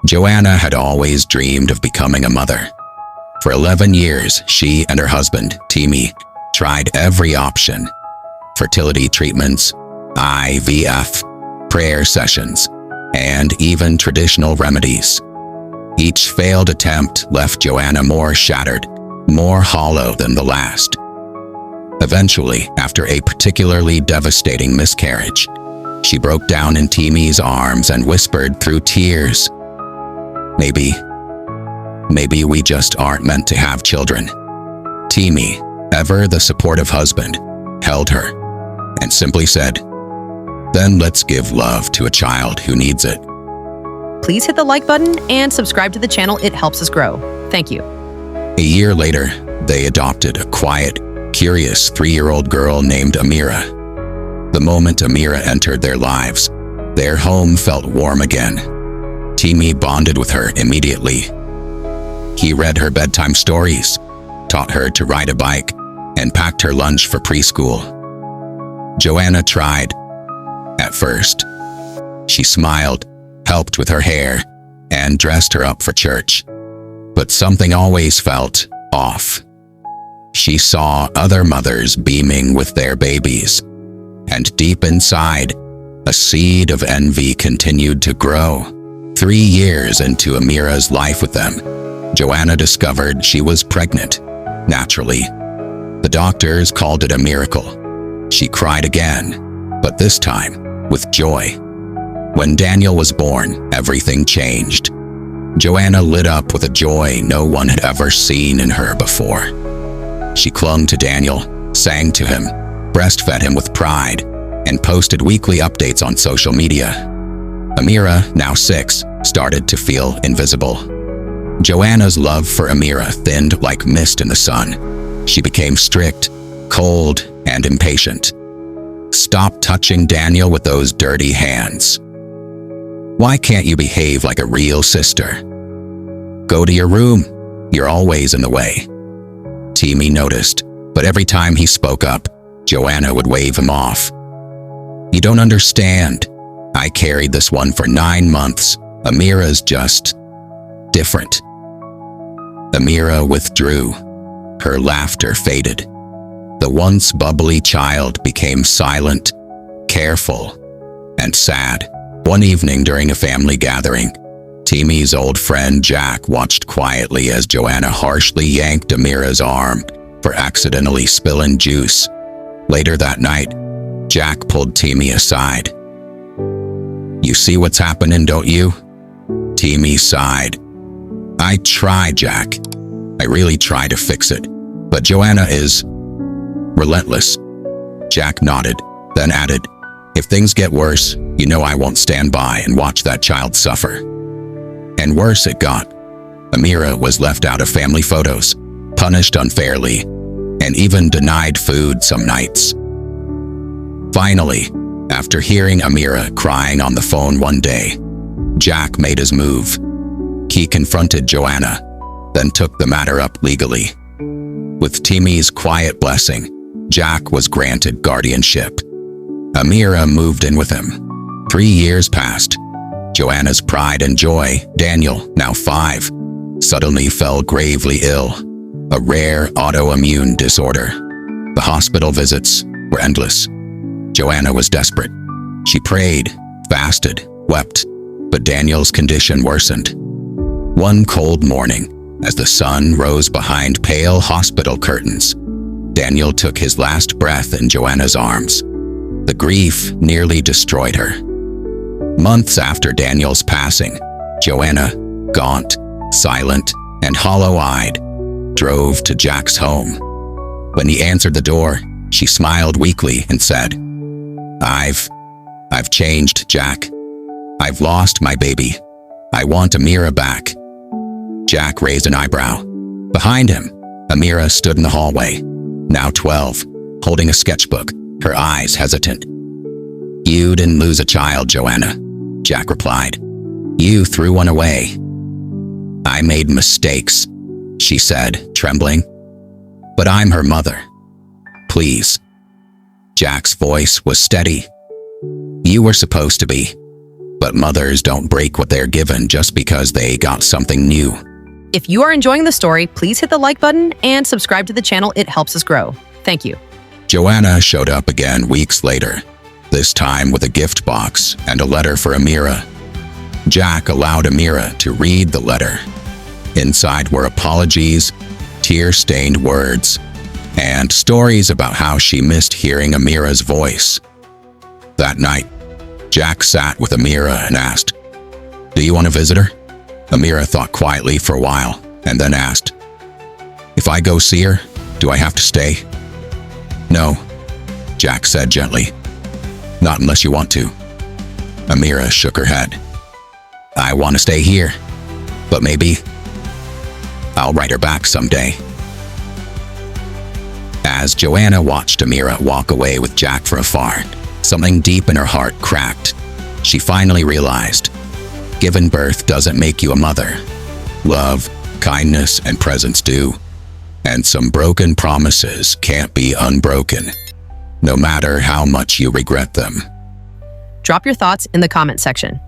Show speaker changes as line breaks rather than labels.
Joanna had always dreamed of becoming a mother. For 11 years, she and her husband, Timi, tried every option: fertility treatments, IVF, prayer sessions, and even traditional remedies. Each failed attempt left Joanna more shattered, more hollow than the last. Eventually, after a particularly devastating miscarriage, she broke down in Timi's arms and whispered through tears, Maybe we just aren't meant to have children." Timi, ever the supportive husband, held her and simply said, "Then let's give love to a child who needs it."
Please hit the like button and subscribe to the channel. It helps us grow. Thank you.
A year later, they adopted a quiet, curious 3-year-old girl named Amira. The moment Amira entered their lives, their home felt warm again. Timi bonded with her immediately. He read her bedtime stories, taught her to ride a bike, and packed her lunch for preschool. Joanna tried. At first, she smiled, helped with her hair, and dressed her up for church. But something always felt off. She saw other mothers beaming with their babies, and deep inside, a seed of envy continued to grow. 3 years into Amira's life with them, Joanna discovered she was pregnant, naturally. The doctors called it a miracle. She cried again, but this time with joy. When Daniel was born, everything changed. Joanna lit up with a joy no one had ever seen in her before. She clung to Daniel, sang to him, breastfed him with pride, and posted weekly updates on social media. Amira, now 6, started to feel invisible. Joanna's love for Amira thinned like mist in the sun. She became strict, cold, and impatient. "Stop touching Daniel with those dirty hands. Why can't you behave like a real sister? Go to your room. You're always in the way." Timi noticed, but every time he spoke up, Joanna would wave him off. "You don't understand. I carried this one for 9 months. Amira's just different." Amira withdrew. Her laughter faded. The once bubbly child became silent, careful, and sad. One evening during a family gathering, Timi's old friend Jack watched quietly as Joanna harshly yanked Amira's arm for accidentally spilling juice. Later that night, Jack pulled Timi aside. "You see what's happening, don't you?" Timi sighed. "I try, Jack. I really try to fix it, but Joanna is relentless." Jack nodded, then added, "If things get worse, you know I won't stand by and watch that child suffer." And worse it got. Amira was left out of family photos, punished unfairly, and even denied food some nights. Finally, after hearing Amira crying on the phone one day, Jack made his move. He confronted Joanna, then took the matter up legally. With Timi's quiet blessing, Jack was granted guardianship. Amira moved in with him. 3 years passed. Joanna's pride and joy, Daniel, now 5, suddenly fell gravely ill, a rare autoimmune disorder. The hospital visits were endless. Joanna was desperate. She prayed, fasted, wept, but Daniel's condition worsened. One cold morning, as the sun rose behind pale hospital curtains, Daniel took his last breath in Joanna's arms. The grief nearly destroyed her. Months after Daniel's passing, Joanna, gaunt, silent, and hollow-eyed, drove to Jack's home. When he answered the door, she smiled weakly and said, I've changed, Jack. I've lost my baby. I want Amira back." Jack raised an eyebrow. Behind him, Amira stood in the hallway, now 12, holding a sketchbook, her eyes hesitant. "You didn't lose a child, Joanna," Jack replied. "You threw one away." "I made mistakes," she said, trembling. "But I'm her mother. Please." Jack's voice was steady. "You were supposed to be. But mothers don't break what they're given just because they got something new.
If you are enjoying the story, please hit the like button and subscribe to the channel. It helps us grow. Thank you.
Joanna showed up again weeks later, this time with a gift box and a letter for Amira. Jack allowed Amira to read the letter. Inside were apologies, tear-stained words, and stories about how she missed hearing Amira's voice. That night, Jack sat with Amira and asked, "Do you want a visitor?" Amira thought quietly for a while and then asked, "If I go see her, do I have to stay?" "No," Jack said gently. "Not unless you want to." Amira shook her head. "I want to stay here, but maybe I'll write her back someday." As Joanna watched Amira walk away with Jack from afar, something deep in her heart cracked. She finally realized, giving birth doesn't make you a mother. Love, kindness, and presence do. And some broken promises can't be unbroken, no matter how much you regret them.
Drop your thoughts in the comment section.